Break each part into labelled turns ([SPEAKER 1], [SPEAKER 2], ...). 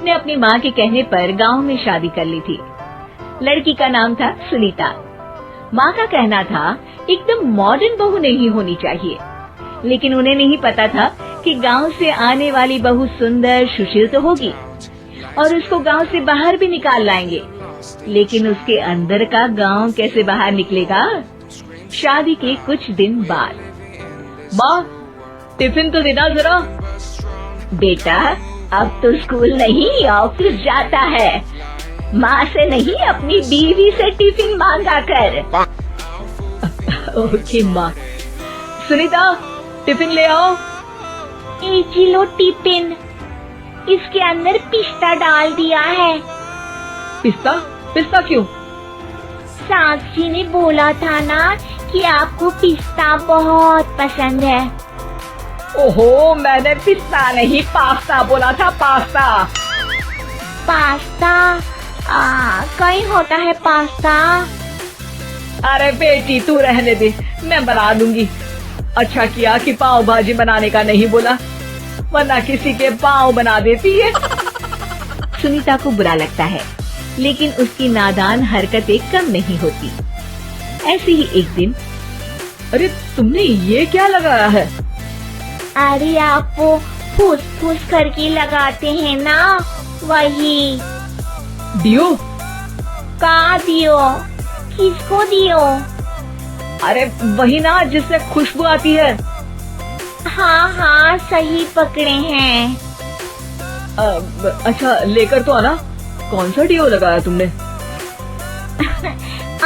[SPEAKER 1] ने अपनी माँ के कहने पर गांव में शादी कर ली थी। लड़की का नाम था सुनीता। माँ का कहना था एकदम मॉडर्न बहू नहीं होनी चाहिए, लेकिन उन्हें नहीं पता था कि गांव से आने वाली बहू सुंदर सुशील तो होगी और उसको गांव से बाहर भी निकाल लाएंगे, लेकिन उसके अंदर का गांव कैसे बाहर निकलेगा। शादी के कुछ दिन बाद,
[SPEAKER 2] माँ टिफिन तो देना जरा।
[SPEAKER 1] बेटा अब तो स्कूल नहीं ऑफिस जाता है, माँ से नहीं अपनी बीवी से टिफिन मांगा कर।
[SPEAKER 2] ओके माँ। सुनीता टिफिन ले आओ।
[SPEAKER 1] 1 किलो टिफिन, इसके अंदर पिस्ता डाल दिया है।
[SPEAKER 2] पिस्ता? पिस्ता क्यों?
[SPEAKER 1] सास जी ने बोला था ना कि आपको पिस्ता बहुत पसंद है।
[SPEAKER 2] ओहो, मैंने पिस्ता नहीं पास्ता बोला था, पास्ता।
[SPEAKER 1] पास्ता? कहीं होता है पास्ता?
[SPEAKER 2] अरे बेटी तू रहने दे, मैं बना दूंगी। अच्छा किया कि पाव भाजी बनाने का नहीं बोला, वरना किसी के पाव बना देती है।
[SPEAKER 1] सुनीता को बुरा लगता है, लेकिन उसकी नादान हरकतें कम नहीं होती। ऐसे ही एक दिन,
[SPEAKER 2] अरे तुमने ये क्या लगाया है?
[SPEAKER 1] अरे आप वो फूस फूस करके लगाते हैं ना, वही।
[SPEAKER 2] दियो?
[SPEAKER 1] का दियो? किसको दियो?
[SPEAKER 2] अरे वही ना जिससे खुशबू आती है।
[SPEAKER 1] हाँ हाँ सही पकड़े हैं।
[SPEAKER 2] अच्छा लेकर तो आना। कौन सा डियो लगाया तुमने?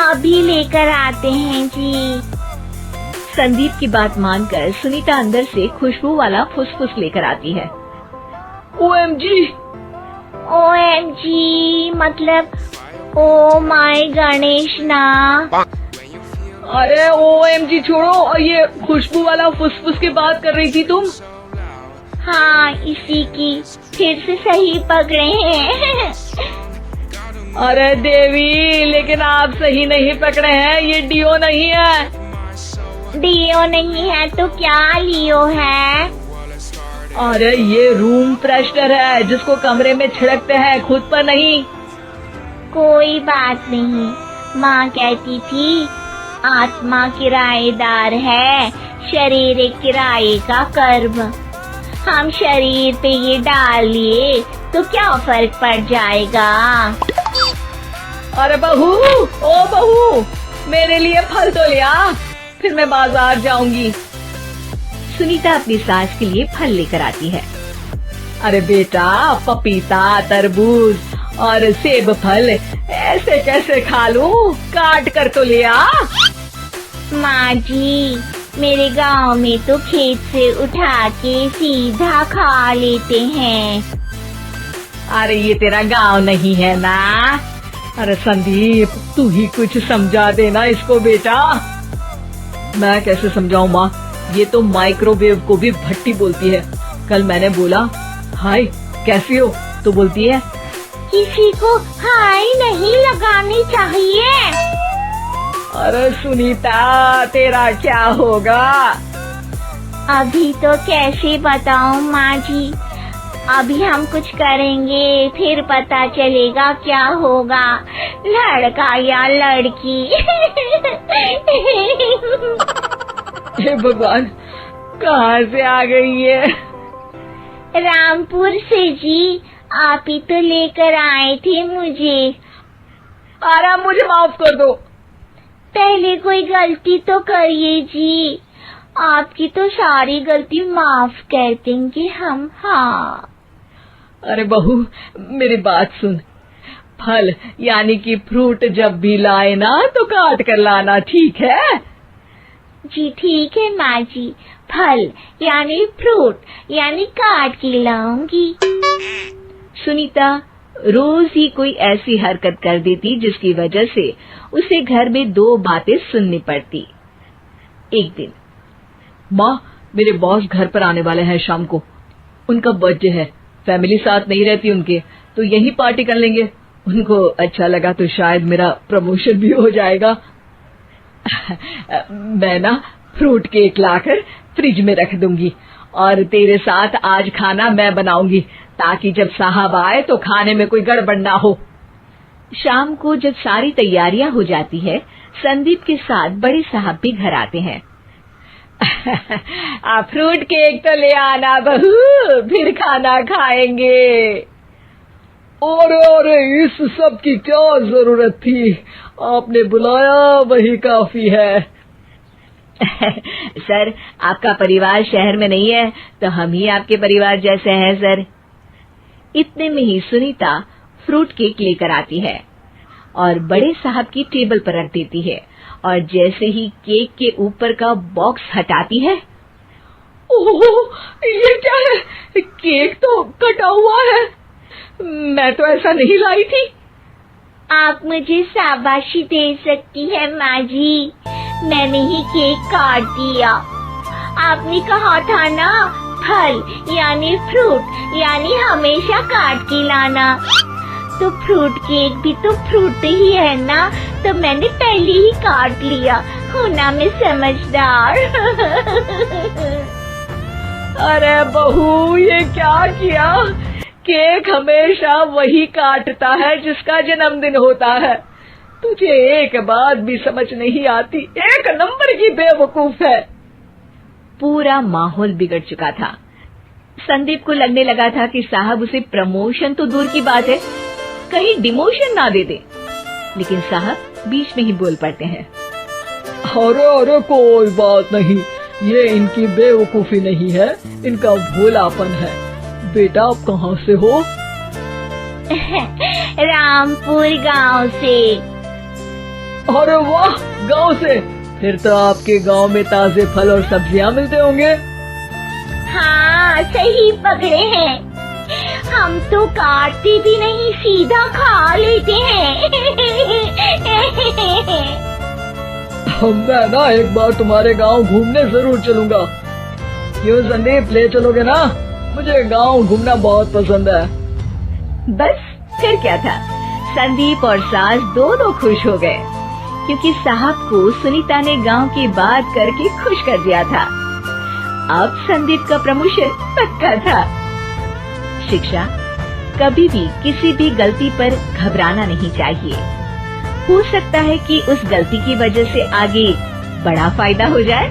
[SPEAKER 1] अभी लेकर आते हैं जी। संदीप की बात मानकर सुनीता अंदर से खुशबू वाला फुसफुस लेकर आती है।
[SPEAKER 2] OMG!
[SPEAKER 1] OMG मतलब ओ माय गणेश ना।
[SPEAKER 2] अरे OMG छोड़ो, और ये खुशबू वाला फुसफुस की बात कर रही थी तुम?
[SPEAKER 1] हाँ इसी की, फिर से सही पकड़े हैं।
[SPEAKER 2] अरे देवी, लेकिन आप सही नहीं पकड़े हैं, ये डियो नहीं है।
[SPEAKER 1] डियो नहीं है तो क्या लियो है?
[SPEAKER 2] अरे ये रूम फ्रेशनर है, जिसको कमरे में छिड़कते हैं, खुद पर नहीं।
[SPEAKER 1] कोई बात नहीं, माँ कहती थी आत्मा किराएदार है, शरीर एक किराए का कर्म। हम शरीर पे ये डाल लिए तो क्या फर्क पड़ जाएगा।
[SPEAKER 2] अरे बहू, ओ बहू, मेरे लिए फल तो लिया, फिर मैं बाजार जाऊंगी।
[SPEAKER 1] सुनीता अपनी सास के लिए फल लेकर आती है।
[SPEAKER 2] अरे बेटा, पपीता, तरबूज और सेब फल ऐसे कैसे खा लूं? काट कर तो लिया।
[SPEAKER 1] माँ जी, मेरे गांव में तो खेत से उठा के सीधा खा लेते हैं।
[SPEAKER 2] अरे ये तेरा गांव नहीं है ना। अरे संदीप, तू ही कुछ समझा देना इसको बेटा। मैं कैसे समझाऊं माँ, ये तो माइक्रोवेव को भी भट्टी बोलती है। कल मैंने बोला हाय कैसी हो, तो बोलती है
[SPEAKER 1] किसी को हाय नहीं लगानी चाहिए।
[SPEAKER 2] अरे सुनीता, तेरा क्या होगा?
[SPEAKER 1] अभी तो कैसे बताऊं माँ जी, अभी हम कुछ करेंगे फिर पता चलेगा क्या होगा, लड़का या लड़की।
[SPEAKER 2] हे भगवान, कहाँ से आ गई ये?
[SPEAKER 1] रामपुर से जी, आप ही तो लेकर आए थे मुझे।
[SPEAKER 2] अरे मुझे माफ कर दो।
[SPEAKER 1] पहले कोई गलती तो करिए जी, आपकी तो सारी गलती माफ कर देंगे हम। हाँ
[SPEAKER 2] अरे बहू, मेरी बात सुन। फल यानी कि फ्रूट जब भी लाए ना तो काट कर लाना, ठीक है?
[SPEAKER 1] जी ठीक है माँ जी, फल यानी फ्रूट यानी काट के लाऊंगी। सुनीता रोज ही कोई ऐसी हरकत कर देती जिसकी वजह से उसे घर में 2 बातें सुननी पड़ती। एक दिन,
[SPEAKER 2] माँ, मेरे बॉस घर पर आने वाले हैं शाम को। उनका बर्थडे है, फैमिली साथ नहीं रहती उनके, तो यही पार्टी कर लेंगे। उनको अच्छा लगा तो शायद मेरा प्रमोशन भी हो जाएगा। मैं ना फ्रूट केक लाकर फ्रिज में रख दूंगी और तेरे साथ आज खाना मैं बनाऊंगी, ताकि जब साहब आए तो खाने में कोई गड़बड़ ना हो।
[SPEAKER 1] शाम को जब सारी तैयारियां हो जाती है, संदीप के साथ बड़े साहब भी घर आते हैं।
[SPEAKER 2] आप फ्रूट केक तो ले आना बहू, फिर खाना खाएंगे। अरे इस सब की क्या जरूरत थी, आपने बुलाया वही काफी है।
[SPEAKER 1] सर, आपका परिवार शहर में नहीं है तो हम ही आपके परिवार जैसे हैं सर। इतने में ही सुनीता फ्रूट केक लेकर आती है और बड़े साहब की टेबल पर रख देती है, और जैसे ही केक के ऊपर का बॉक्स हटाती है,
[SPEAKER 2] ओह, ये क्या है? केक तो कटा हुआ है, मैं तो ऐसा नहीं लाई थी।
[SPEAKER 3] आप मुझे शाबाशी दे सकती है माँ जी, मैंने ही केक काट दिया। आपने कहा था ना, फल यानी फ्रूट यानी हमेशा काट के लाना, तो फ्रूट केक भी तो फ्रूट ही है ना, तो मैंने पहले ही काट लिया। हूँ ना मैं समझदार।
[SPEAKER 2] अरे बहू, ये क्या किया? केक हमेशा वही काटता है जिसका जन्मदिन होता है। तुझे एक बात भी समझ नहीं आती, एक नंबर की बेवकूफ है।
[SPEAKER 1] पूरा माहौल बिगड़ चुका था। संदीप को लगने लगा था कि साहब उसे प्रमोशन तो दूर की बात है, कहीं डिमोशन ना दे दे, लेकिन साहब बीच में ही बोल पड़ते हैं।
[SPEAKER 2] अरे कोई बात नहीं, ये इनकी बेवकूफी नहीं है, इनका भोलापन है। बेटा आप कहाँ से हो?
[SPEAKER 3] रामपुर गांव से।
[SPEAKER 2] अरे वाह, गांव से? फिर तो आपके गांव में ताजे फल और सब्जियां मिलते होंगे।
[SPEAKER 3] हाँ, सही पकड़े हैं। हम तो काटते भी नहीं, सीधा खा लेते हैं।
[SPEAKER 2] मैं ना एक बार तुम्हारे गांव घूमने जरूर चलूंगा। क्यों संदीप, ले चलोगे ना? मुझे गांव घूमना बहुत पसंद है।
[SPEAKER 1] बस फिर क्या था, संदीप और सास दोनों खुश हो गए, क्योंकि साहब को सुनीता ने गांव की बात करके खुश कर दिया था। अब संदीप का प्रमोशन पक्का था। शिक्षा, कभी भी किसी भी गलती पर घबराना नहीं चाहिए। हो सकता है कि उस गलती की वजह से आगे बड़ा फायदा हो जाए।